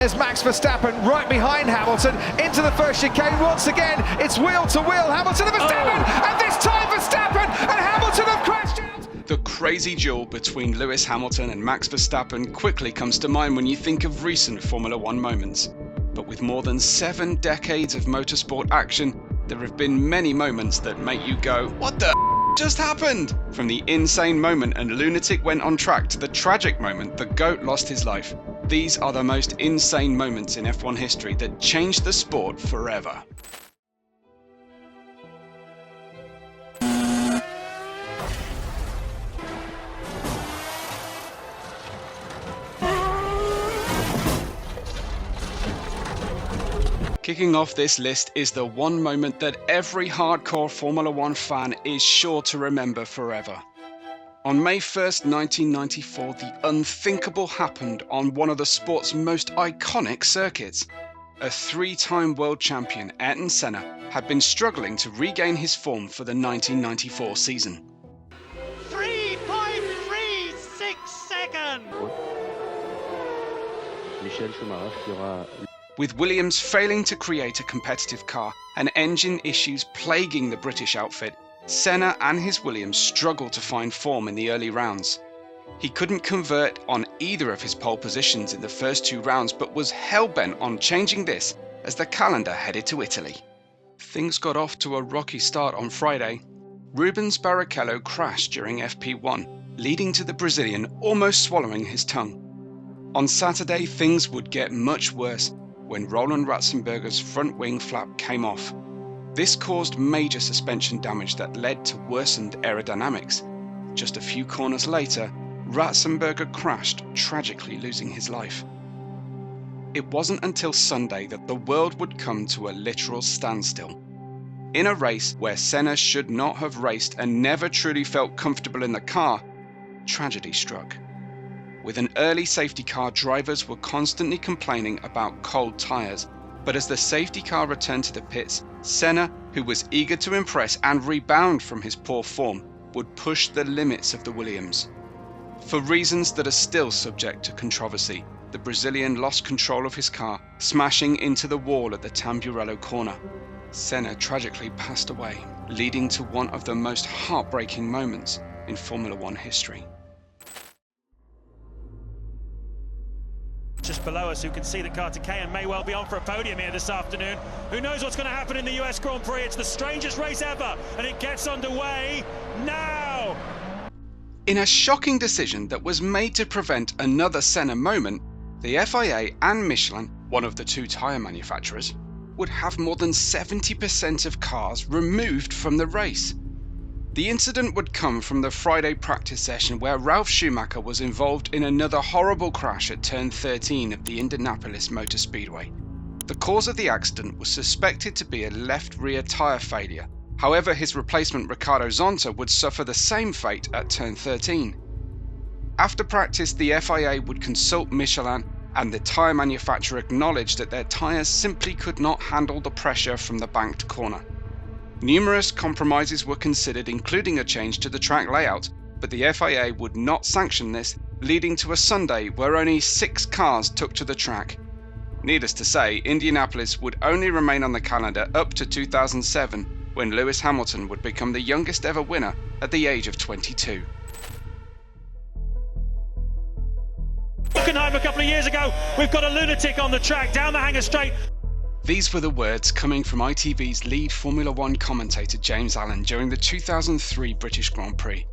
There's Max Verstappen right behind Hamilton into the first chicane once again. It's wheel to wheel, Hamilton and Verstappen, and this time Verstappen and Hamilton have crashed out. The crazy duel between Lewis Hamilton and Max Verstappen quickly comes to mind when you think of recent Formula One moments. But with more than 7 decades of motorsport action, there have been many moments that make you go, what the just happened? From the insane moment and Lunatic went on track to the tragic moment the GOAT lost his life. These are the most insane moments in F1 history that changed the sport forever. Kicking off this list is the one moment that every hardcore Formula One fan is sure to remember forever. On May 1st, 1994, the unthinkable happened on one of the sport's most iconic circuits. A 3-time world champion, Ayrton Senna, had been struggling to regain his form for the 1994 season. 3.36 seconds! With Williams failing to create a competitive car and engine issues plaguing the British outfit, Senna and his Williams struggled to find form in the early rounds. He couldn't convert on either of his pole positions in the first 2 rounds, but was hell-bent on changing this as the calendar headed to Italy. Things got off to a rocky start on Friday. Rubens Barrichello crashed during FP1, leading to the Brazilian almost swallowing his tongue. On Saturday, things would get much worse when Roland Ratzenberger's front wing flap came off. This caused major suspension damage that led to worsened aerodynamics. Just a few corners later, Ratzenberger crashed, tragically losing his life. It wasn't until Sunday that the world would come to a literal standstill. In a race where Senna should not have raced and never truly felt comfortable in the car, tragedy struck. With an early safety car, drivers were constantly complaining about cold tyres. But as the safety car returned to the pits, Senna, who was eager to impress and rebound from his poor form, would push the limits of the Williams. For reasons that are still subject to controversy, the Brazilian lost control of his car, smashing into the wall at the Tamburello corner. Senna tragically passed away, leading to one of the most heartbreaking moments in Formula One history. Just below us, who can see the car decay and may well be on for a podium here this afternoon. Who knows what's going to happen in the US Grand Prix? It's the strangest race ever, and it gets underway now! In a shocking decision that was made to prevent another Senna moment, the FIA and Michelin, one of the 2 tyre manufacturers, would have more than 70% of cars removed from the race. The incident would come from the Friday practice session where Ralf Schumacher was involved in another horrible crash at turn 13 of the Indianapolis Motor Speedway. The cause of the accident was suspected to be a left rear tyre failure. However, his replacement Ricardo Zonta would suffer the same fate at turn 13. After practice, the FIA would consult Michelin, and the tyre manufacturer acknowledged that their tyres simply could not handle the pressure from the banked corner. Numerous compromises were considered, including a change to the track layout, but the FIA would not sanction this, leading to a Sunday where only 6 cars took to the track. Needless to say, Indianapolis would only remain on the calendar up to 2007, when Lewis Hamilton would become the youngest ever winner at the age of 22. Hockenheim a couple of years ago, we've got a lunatic on the track, down the hangar straight. These were the words coming from ITV's lead Formula One commentator James Allen during the 2003 British Grand Prix.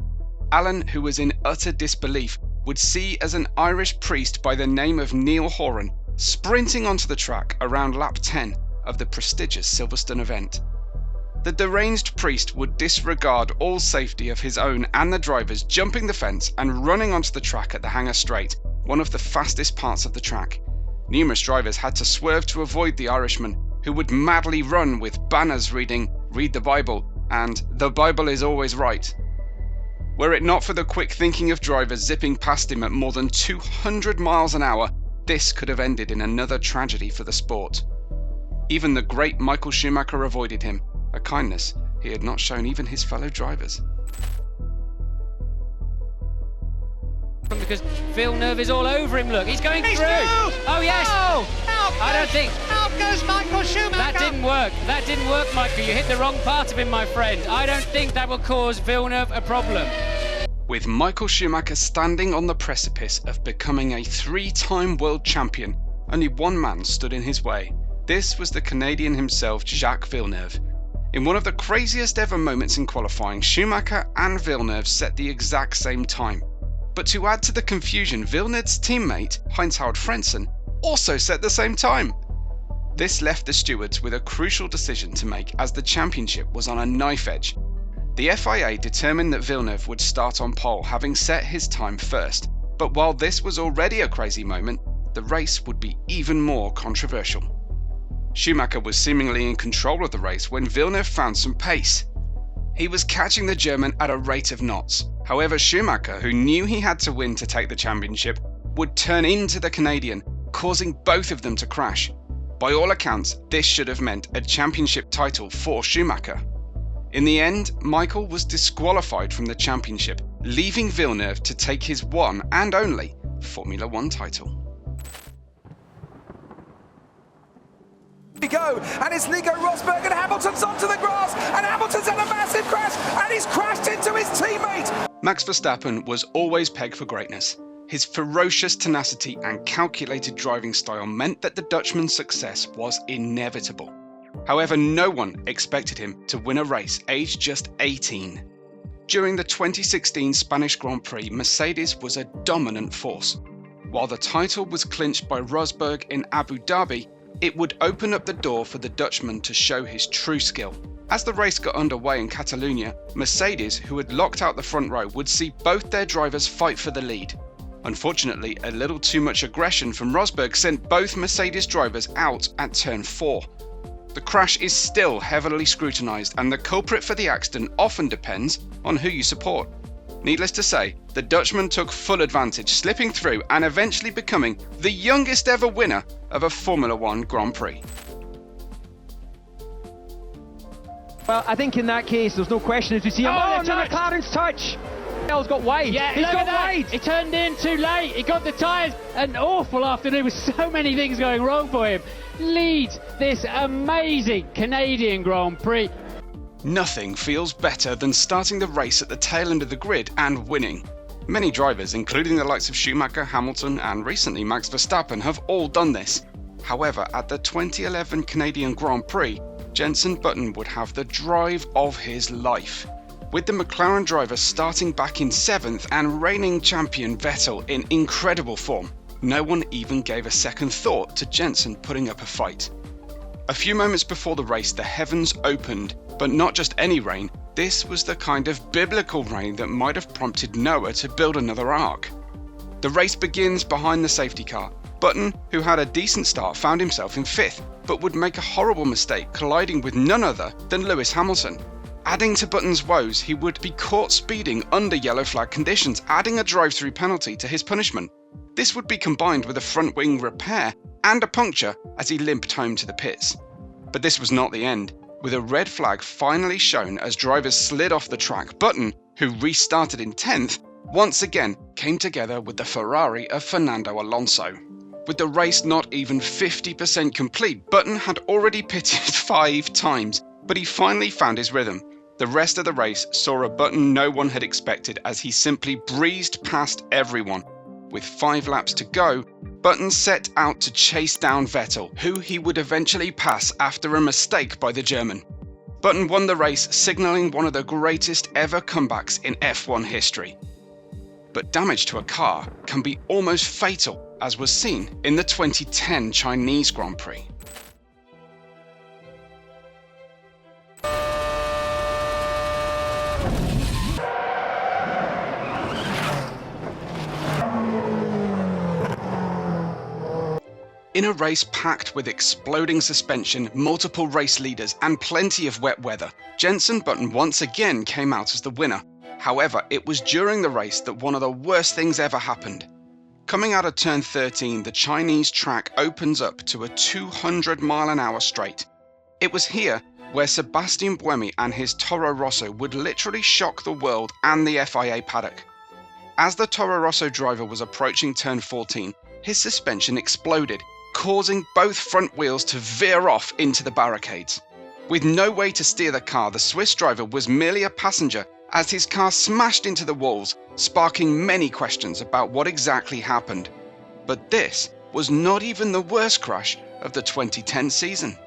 Allen, who was in utter disbelief, would see as an Irish priest by the name of Neil Horan sprinting onto the track around lap 10 of the prestigious Silverstone event. The deranged priest would disregard all safety of his own and the drivers, jumping the fence and running onto the track at the Hangar Straight, one of the fastest parts of the track. Numerous drivers had to swerve to avoid the Irishman, who would madly run with banners reading, "Read the Bible," and "The Bible is always right." Were it not for the quick thinking of drivers zipping past him at more than 200 miles an hour, this could have ended in another tragedy for the sport. Even the great Michael Schumacher avoided him, a kindness he had not shown even his fellow drivers. Because Villeneuve is all over him, look, he's going through! Oh yes! I don't think... Out goes Michael Schumacher! That didn't work, Michael, you hit the wrong part of him, my friend. I don't think that will cause Villeneuve a problem. With Michael Schumacher standing on the precipice of becoming a 3-time world champion, only one man stood in his way. This was the Canadian himself, Jacques Villeneuve. In one of the craziest ever moments in qualifying, Schumacher and Villeneuve set the exact same time. But to add to the confusion, Villeneuve's teammate, Heinz-Harald Frentzen, also set the same time. This left the stewards with a crucial decision to make as the championship was on a knife edge. The FIA determined that Villeneuve would start on pole, having set his time first. But while this was already a crazy moment, the race would be even more controversial. Schumacher was seemingly in control of the race when Villeneuve found some pace. He was catching the German at a rate of knots. However, Schumacher, who knew he had to win to take the championship, would turn into the Canadian, causing both of them to crash. By all accounts, this should have meant a championship title for Schumacher. In the end, Michael was disqualified from the championship, leaving Villeneuve to take his one and only Formula One title. We go, and it's Nico Rosberg, and Hamilton's onto the grass, and Hamilton's had a massive crash, and he's crashed into his teammate. Max Verstappen was always pegged for greatness. His ferocious tenacity and calculated driving style meant that the Dutchman's success was inevitable. However, no one expected him to win a race aged just 18. During the 2016 Spanish Grand Prix, Mercedes was a dominant force. While the title was clinched by Rosberg in Abu Dhabi, it would open up the door for the Dutchman to show his true skill. As the race got underway in Catalonia, Mercedes, who had locked out the front row, would see both their drivers fight for the lead. Unfortunately, a little too much aggression from Rosberg sent both Mercedes drivers out at turn 4. The crash is still heavily scrutinised, and the culprit for the accident often depends on who you support. Needless to say, the Dutchman took full advantage, slipping through and eventually becoming the youngest ever winner of a Formula One Grand Prix. Well, I think in that case, there's no question as we see him. Oh, no, McLaren's touch! He's got wide. Yeah, he's got wide. He turned in too late. He got the tyres. An awful afternoon with so many things going wrong for him. Leads this amazing Canadian Grand Prix. Nothing feels better than starting the race at the tail end of the grid and winning. Many drivers, including the likes of Schumacher, Hamilton, and recently Max Verstappen, have all done this. However, at the 2011 Canadian Grand Prix, Jenson Button would have the drive of his life. With the McLaren driver starting back in 7th and reigning champion Vettel in incredible form, no one even gave a second thought to Jenson putting up a fight. A few moments before the race, the heavens opened, but not just any rain. This was the kind of biblical rain that might have prompted Noah to build another ark. The race begins behind the safety car. Button, who had a decent start, found himself in 5th, but would make a horrible mistake, colliding with none other than Lewis Hamilton. Adding to Button's woes, he would be caught speeding under yellow flag conditions, adding a drive-through penalty to his punishment. This would be combined with a front wing repair and a puncture as he limped home to the pits. But this was not the end. With a red flag finally shown as drivers slid off the track, Button, who restarted in 10th, once again came together with the Ferrari of Fernando Alonso. With the race not even 50% complete, Button had already pitted 5 times, but he finally found his rhythm. The rest of the race saw a Button no one had expected as he simply breezed past everyone. With 5 laps to go, Button set out to chase down Vettel, who he would eventually pass after a mistake by the German. Button won the race, signalling one of the greatest ever comebacks in F1 history. But damage to a car can be almost fatal, as was seen in the 2010 Chinese Grand Prix. In a race packed with exploding suspension, multiple race leaders, and plenty of wet weather, Jenson Button once again came out as the winner. However, it was during the race that one of the worst things ever happened. Coming out of turn 13, the Chinese track opens up to a 200-mile-an-hour straight. It was here where Sebastian Buemi and his Toro Rosso would literally shock the world and the FIA paddock. As the Toro Rosso driver was approaching turn 14, his suspension exploded, causing both front wheels to veer off into the barricades. With no way to steer the car, the Swiss driver was merely a passenger as his car smashed into the walls, sparking many questions about what exactly happened. But this was not even the worst crash of the 2010 season.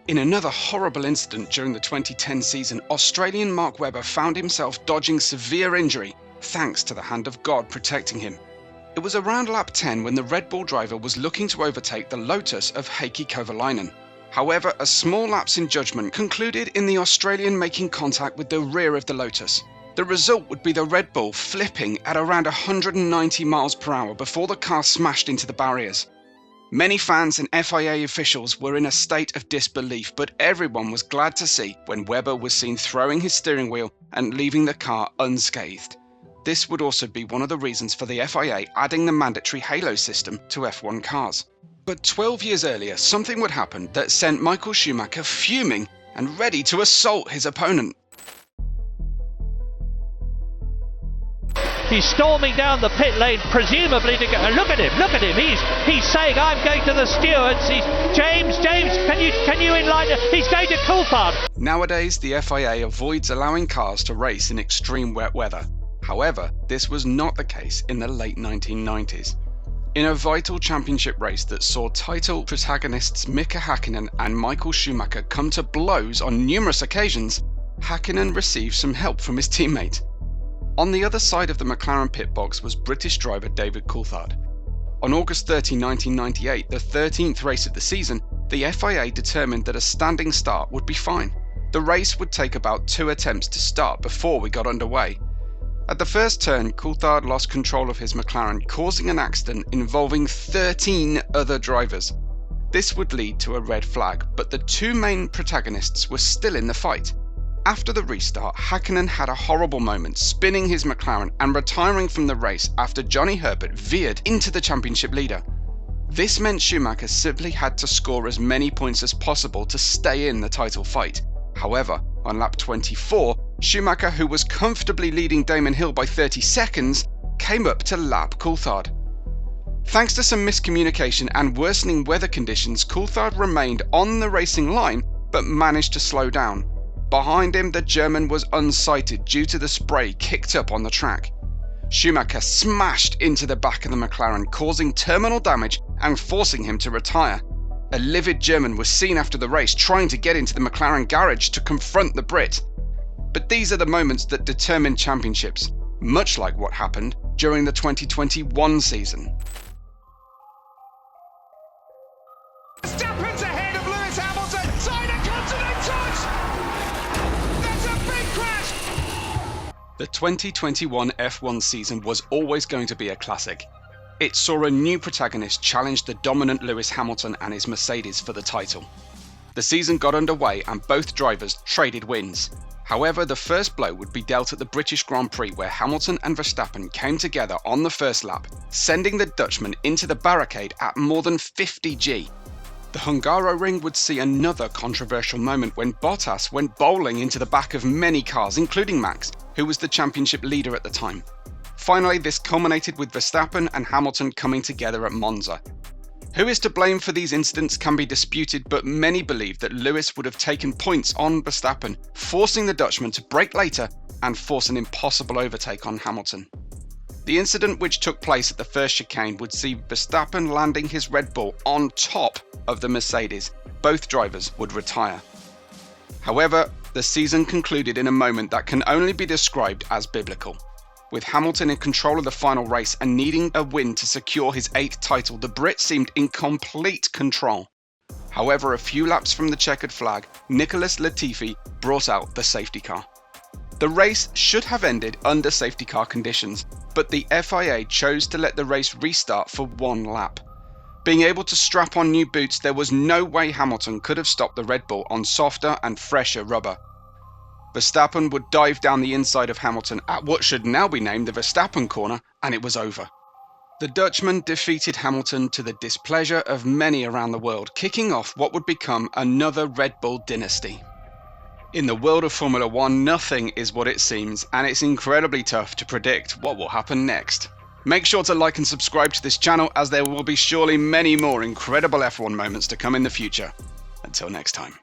In another horrible incident during the 2010 season, Australian Mark Webber found himself dodging severe injury thanks to the hand of God protecting him. It was around lap 10 when the Red Bull driver was looking to overtake the Lotus of Heikki Kovalainen. However, a small lapse in judgment concluded in the Australian making contact with the rear of the Lotus. The result would be the Red Bull flipping at around 190 miles per hour before the car smashed into the barriers. Many fans and FIA officials were in a state of disbelief, but everyone was glad to see when Webber was seen throwing his steering wheel and leaving the car unscathed. This would also be one of the reasons for the FIA adding the mandatory halo system to F1 cars. But 12 years earlier, something would happen that sent Michael Schumacher fuming and ready to assault his opponent. He's storming down the pit lane, presumably to go. Look at him! He's saying, "I'm going to the stewards." James, can you enlighten? He's going to Coulthard. Nowadays, the FIA avoids allowing cars to race in extreme wet weather. However, this was not the case in the late 1990s. In a vital championship race that saw title protagonists Mika Häkkinen and Michael Schumacher come to blows on numerous occasions, Häkkinen received some help from his teammate. On the other side of the McLaren pit box was British driver David Coulthard. On August 30, 1998, the 13th race of the season, the FIA determined that a standing start would be fine. The race would take about 2 attempts to start before we got underway. At the first turn, Coulthard lost control of his McLaren, causing an accident involving 13 other drivers. This would lead to a red flag, but the 2 main protagonists were still in the fight. After the restart, Häkkinen had a horrible moment, spinning his McLaren and retiring from the race after Johnny Herbert veered into the championship leader. This meant Schumacher simply had to score as many points as possible to stay in the title fight. However, on lap 24, Schumacher, who was comfortably leading Damon Hill by 30 seconds, came up to lap Coulthard. Thanks to some miscommunication and worsening weather conditions, Coulthard remained on the racing line but managed to slow down. Behind him, the German was unsighted due to the spray kicked up on the track. Schumacher smashed into the back of the McLaren, causing terminal damage and forcing him to retire. A livid German was seen after the race trying to get into the McLaren garage to confront the Brit. But these are the moments that determine championships, much like what happened during the 2021 season. Verstappen's ahead of Lewis Hamilton. Side of continent touch. That's a big crash. The 2021 F1 season was always going to be a classic. It saw a new protagonist challenge the dominant Lewis Hamilton and his Mercedes for the title. The season got underway and both drivers traded wins. However, the first blow would be dealt at the British Grand Prix, where Hamilton and Verstappen came together on the first lap, sending the Dutchman into the barricade at more than 50 G. The Hungaroring would see another controversial moment when Bottas went bowling into the back of many cars, including Max, who was the championship leader at the time. Finally, this culminated with Verstappen and Hamilton coming together at Monza. Who is to blame for these incidents can be disputed, but many believe that Lewis would have taken points on Verstappen, forcing the Dutchman to brake later and force an impossible overtake on Hamilton. The incident, which took place at the first chicane, would see Verstappen landing his Red Bull on top of the Mercedes. Both drivers would retire. However, the season concluded in a moment that can only be described as biblical. With Hamilton in control of the final race and needing a win to secure his 8th title, the Brit seemed in complete control. However, a few laps from the checkered flag, Nicholas Latifi brought out the safety car. The race should have ended under safety car conditions, but the FIA chose to let the race restart for 1 lap. Being able to strap on new boots, there was no way Hamilton could have stopped the Red Bull on softer and fresher rubber. Verstappen would dive down the inside of Hamilton at what should now be named the Verstappen corner, and it was over. The Dutchman defeated Hamilton to the displeasure of many around the world, kicking off what would become another Red Bull dynasty. In the world of Formula One, nothing is what it seems, and it's incredibly tough to predict what will happen next. Make sure to like and subscribe to this channel, as there will be surely many more incredible F1 moments to come in the future. Until next time.